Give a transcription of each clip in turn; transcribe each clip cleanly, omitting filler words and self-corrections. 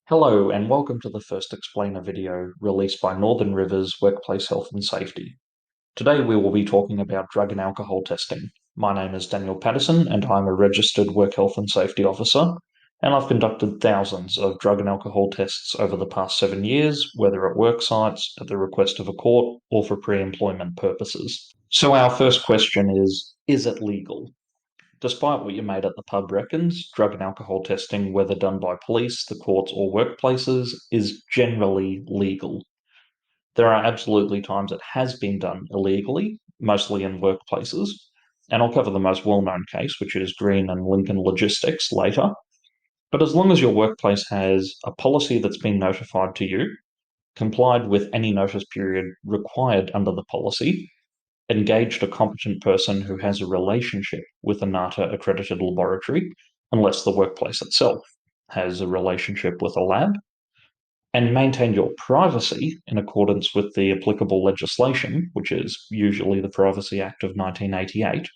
Hello and welcome to the first explainer video released by Northern Rivers Workplace Health and Safety. Today we will be talking about drug and alcohol testing. My name is Daniel Patterson and I'm a registered work health and safety officer, and I've conducted thousands of drug and alcohol tests over the past 7 years, whether at work sites, at the request of a court, or for pre-employment purposes. So our first question is it legal? Despite what your mate at the pub reckons, drug and alcohol testing, whether done by police, the courts, or workplaces, is generally legal. There are absolutely times it has been done illegally, mostly in workplaces, and I'll cover the most well-known case, which is Green and Lincoln Logistics, later. But as long as your workplace has a policy that's been notified to you, complied with any notice period required under the policy, engaged a competent person who has a relationship with a NATA accredited laboratory, unless the workplace itself has a relationship with a lab, and maintain your privacy in accordance with the applicable legislation, which is usually the Privacy Act of 1988,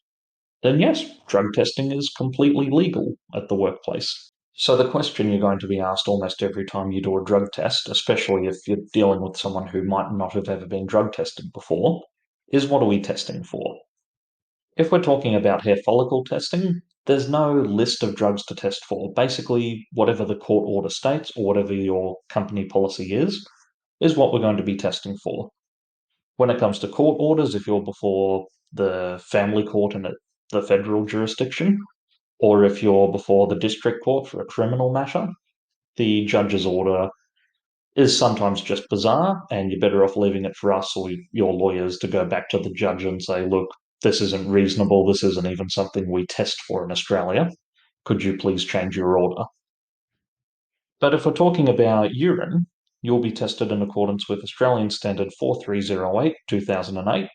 then yes, drug testing is completely legal at the workplace. So the question you're going to be asked almost every time you do a drug test, especially if you're dealing with someone who might not have ever been drug tested before, is what are we testing for? If we're talking about hair follicle testing, there's no list of drugs to test for. Basically, whatever the court order states or whatever your company policy is what we're going to be testing for. When it comes to court orders, if you're before the family court in the federal jurisdiction, or if you're before the district court for a criminal matter, the judge's order is sometimes just bizarre, and you're better off leaving it for us or your lawyers to go back to the judge and say, look, this isn't reasonable, this isn't even something we test for in Australia. Could you please change your order? But if we're talking about urine, you'll be tested in accordance with Australian Standard 4308 2008.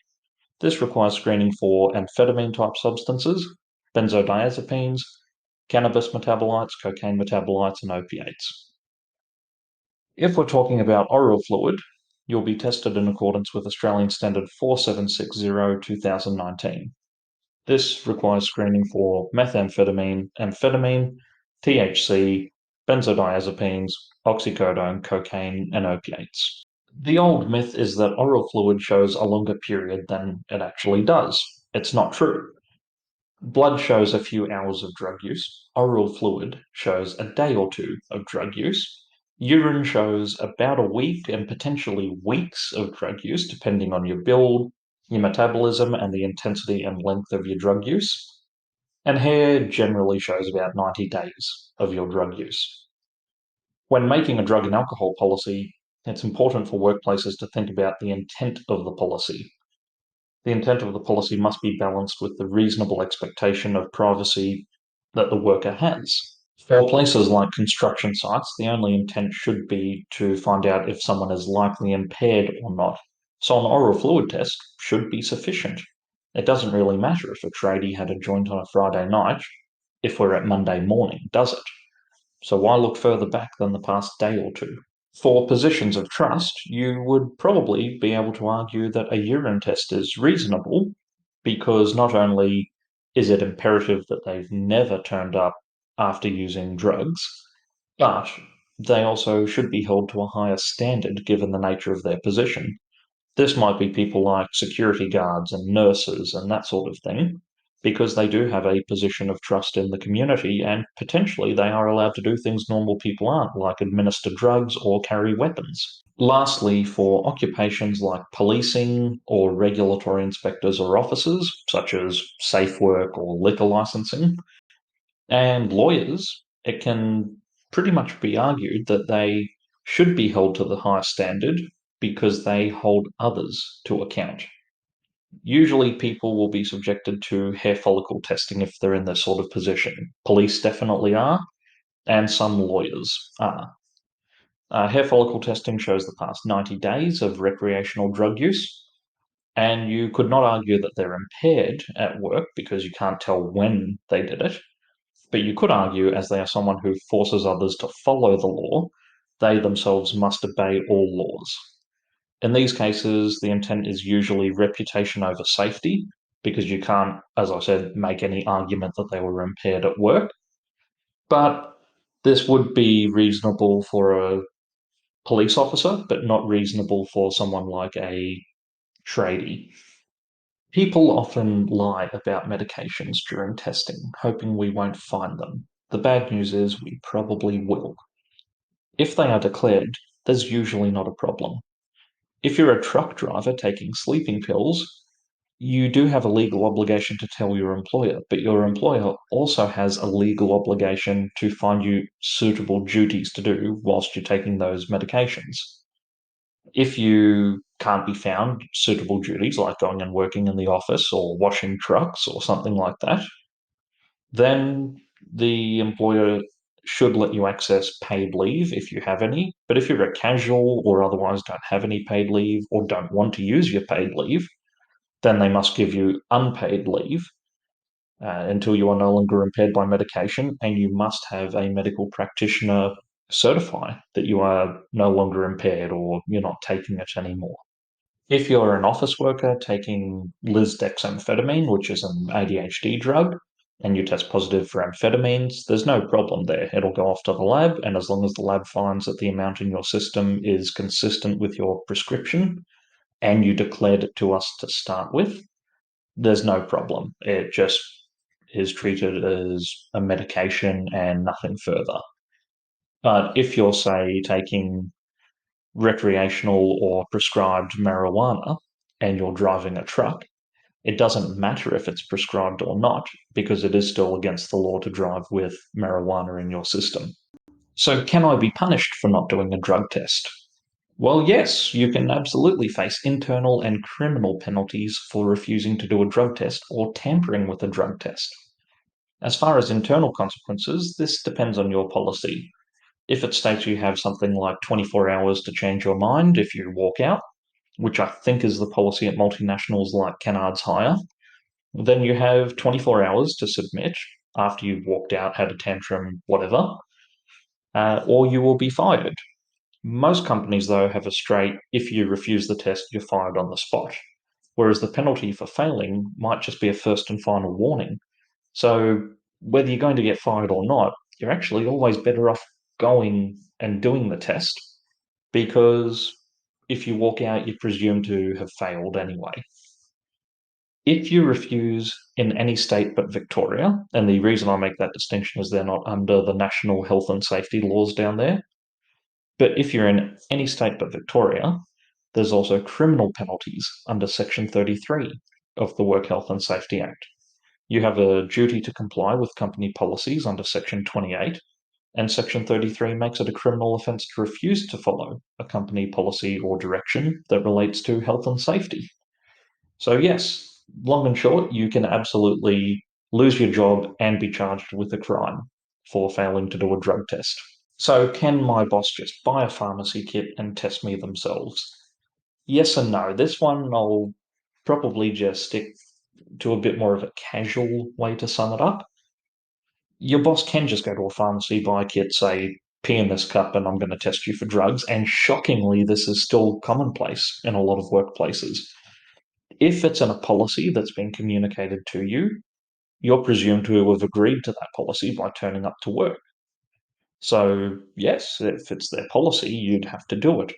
This requires screening for amphetamine type substances, benzodiazepines, cannabis metabolites, cocaine metabolites, and opiates. If we're talking about oral fluid, you'll be tested in accordance with Australian Standard 4760 2019. This requires screening for methamphetamine, amphetamine, THC, benzodiazepines, oxycodone, cocaine, and opiates. The old myth is that oral fluid shows a longer period than it actually does. It's not true. Blood shows a few hours of drug use. Oral fluid shows a day or two of drug use. Urine shows about a week and potentially weeks of drug use, depending on your build, your metabolism, and the intensity and length of your drug use. And hair generally shows about 90 days of your drug use. When making a drug and alcohol policy, it's important for workplaces to think about the intent of the policy. The intent of the policy must be balanced with the reasonable expectation of privacy that the worker has. For places like construction sites, the only intent should be to find out if someone is likely impaired or not. So an oral fluid test should be sufficient. It doesn't really matter if a tradie had a joint on a Friday night if we're at Monday morning, does it? So why look further back than the past day or two? For positions of trust, you would probably be able to argue that a urine test is reasonable because not only is it imperative that they've never turned up after using drugs, but they also should be held to a higher standard given the nature of their position. This might be people like security guards and nurses and that sort of thing, because they do have a position of trust in the community and potentially they are allowed to do things normal people aren't, like administer drugs or carry weapons. Lastly, for occupations like policing or regulatory inspectors or officers, such as safe work or liquor licensing, and lawyers, it can pretty much be argued that they should be held to the highest standard because they hold others to account. Usually, people will be subjected to hair follicle testing if they're in this sort of position. Police definitely are, and some lawyers are. Hair follicle testing shows the past 90 days of recreational drug use, and you could not argue that they're impaired at work because you can't tell when they did it. But you could argue, as they are someone who forces others to follow the law, they themselves must obey all laws. In these cases, the intent is usually reputation over safety, because you can't, as I said, make any argument that they were impaired at work. But This would be reasonable for a police officer, but not reasonable for someone like a tradie. People often lie about medications during testing, hoping we won't find them. The bad news is we probably will. If they are declared, there's usually not a problem. If you're a truck driver taking sleeping pills, you do have a legal obligation to tell your employer, but your employer also has a legal obligation to find you suitable duties to do whilst you're taking those medications. If you can't be found suitable duties like going and working in the office or washing trucks or something like that, then the employer should let you access paid leave if you have any. But if you're a casual or otherwise don't have any paid leave or don't want to use your paid leave, then they must give you unpaid leave until you are no longer impaired by medication, and you must have a medical practitioner certify that you are no longer impaired or you're not taking it anymore. If you're an office worker taking lisdexamfetamine, which is an ADHD drug, and you test positive for amphetamines, there's no problem there. It'll go off to the lab, and as long as the lab finds that the amount in your system is consistent with your prescription and you declared it to us to start with, there's no problem. It just is treated as a medication and nothing further. But if you're, say, taking recreational or prescribed marijuana and you're driving a truck, it doesn't matter if it's prescribed or not because it is still against the law to drive with marijuana in your system. So, can I be punished for not doing a drug test? Well, yes, you can absolutely face internal and criminal penalties for refusing to do a drug test or tampering with a drug test. As far as internal consequences, this depends on your policy. If it states you have something like 24 hours to change your mind if you walk out, which I think is the policy at multinationals like Kennard's Hire, then you have 24 hours to submit after you've walked out, had a tantrum, whatever, or you will be fired. Most companies, though, have a straight if you refuse the test, you're fired on the spot, whereas the penalty for failing might just be a first and final warning. So, whether you're going to get fired or not, you're actually always better off going and doing the test because if you walk out, you're presumed to have failed anyway. If you refuse in any state but Victoria, and the reason I make that distinction is they're not under the national health and safety laws down there, but if you're in any state but Victoria, there's also criminal penalties under Section 33 of the Work Health and Safety Act. You have a duty to comply with company policies under Section 28, and Section 33 makes it a criminal offence to refuse to follow a company policy or direction that relates to health and safety. So, yes, long and short, you can absolutely lose your job and be charged with a crime for failing to do a drug test. So, can my boss just buy a pharmacy kit and test me themselves? Yes and no. This one I'll probably just stick to a bit more of a casual way to sum it up. Your boss can just go to a pharmacy, buy a kit, say, pee in this cup and I'm going to test you for drugs. And shockingly, this is still commonplace in a lot of workplaces. If it's in a policy that's been communicated to you, you're presumed to have agreed to that policy by turning up to work. So, yes, if it's their policy, you'd have to do it.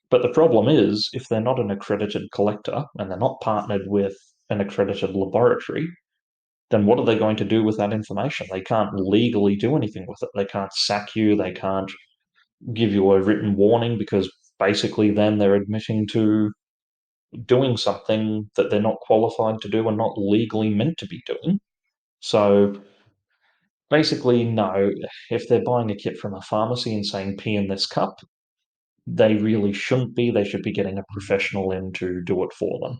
But the problem is, if they're not an accredited collector and they're not partnered with an accredited laboratory, then what are they going to do with that information? They can't legally do anything with it. They can't sack you. They can't give you a written warning because basically then they're admitting to doing something that they're not qualified to do and not legally meant to be doing. So basically, no, if they're buying a kit from a pharmacy and saying pee in this cup, they really shouldn't be. They should be getting a professional in to do it for them.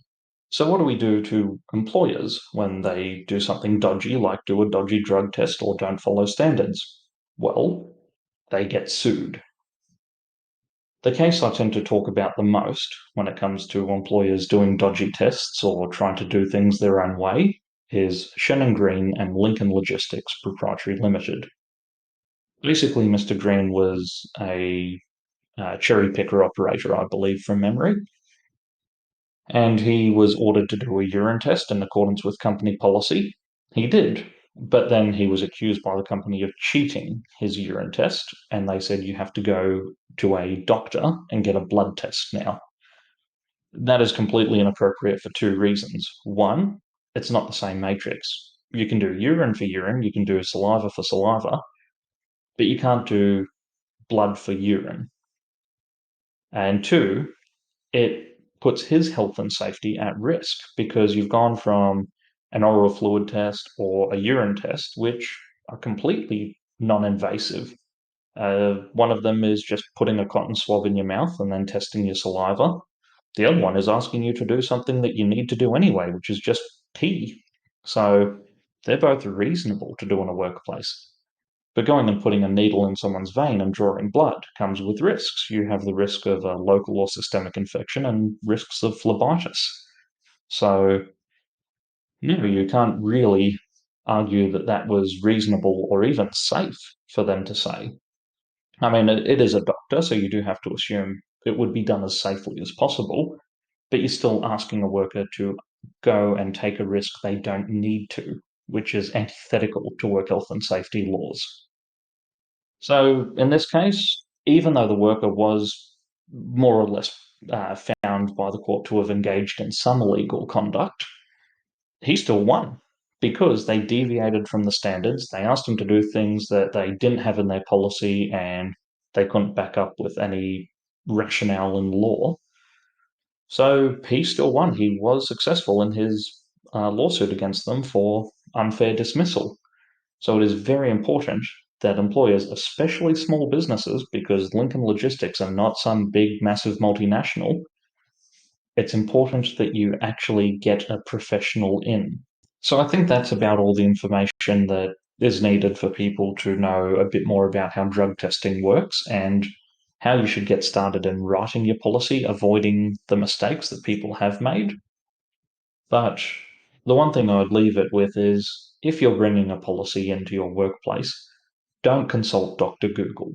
So, what do we do to employers when they do something dodgy, like do a dodgy drug test or don't follow standards? Well, they get sued. The case I tend to talk about the most when it comes to employers doing dodgy tests or trying to do things their own way is Shannon Green and Lincoln Logistics Proprietary Limited. Basically, Mr. Green was a cherry picker operator, I believe, from memory, and he was ordered to do a urine test in accordance with company policy. He did. But then he was accused by the company of cheating his urine test, and they said you have to go to a doctor and get a blood test now. That is completely inappropriate for two reasons. One, it's not the same matrix. You can do urine for urine, you can do saliva for saliva, but you can't do blood for urine. And two, it puts his health and safety at risk because you've gone from an oral fluid test or a urine test, which are completely non invasive. One of them is just putting a cotton swab in your mouth and then testing your saliva. The other one is asking you to do something that you need to do anyway, which is just pee. So they're both reasonable to do in a workplace. But going and putting a needle in someone's vein and drawing blood comes with risks. You have the risk of a local or systemic infection and risks of phlebitis. So, you can't really argue that that was reasonable or even safe for them to say. I mean, it is a doctor, so you do have to assume it would be done as safely as possible, but you're still asking a worker to go and take a risk they don't need to, which is antithetical to work health and safety laws. So in this case, even though the worker was more or less found by the court to have engaged in some illegal conduct, he still won because they deviated from the standards. They asked him to do things that they didn't have in their policy and they couldn't back up with any rationale in law. So he still won. He was successful in his lawsuit against them for unfair dismissal. So it is very important that employers, especially small businesses, because Lincoln Logistics are not some big, massive multinational, it's important that you actually get a professional in. So I think that's about all the information that is needed for people to know a bit more about how drug testing works and how you should get started in writing your policy, avoiding the mistakes that people have made. But the one thing I would leave it with is if you're bringing a policy into your workplace, don't consult Dr. Google.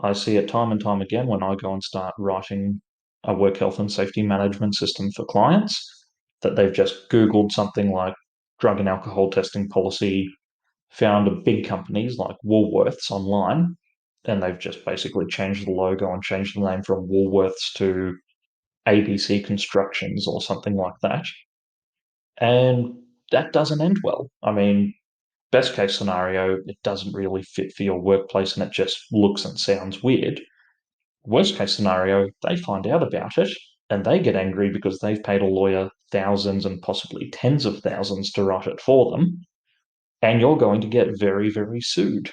I see it time and time again when I go and start writing a work health and safety management system for clients that they've just Googled something like drug and alcohol testing policy, found big companies like Woolworths online, and they've just basically changed the logo and changed the name from Woolworths to ABC Constructions or something like that. And that doesn't end well. I mean, best case scenario, it doesn't really fit for your workplace and it just looks and sounds weird. Worst case scenario, they find out about it and they get angry because they've paid a lawyer thousands and possibly tens of thousands to write it for them, and you're going to get very, very sued.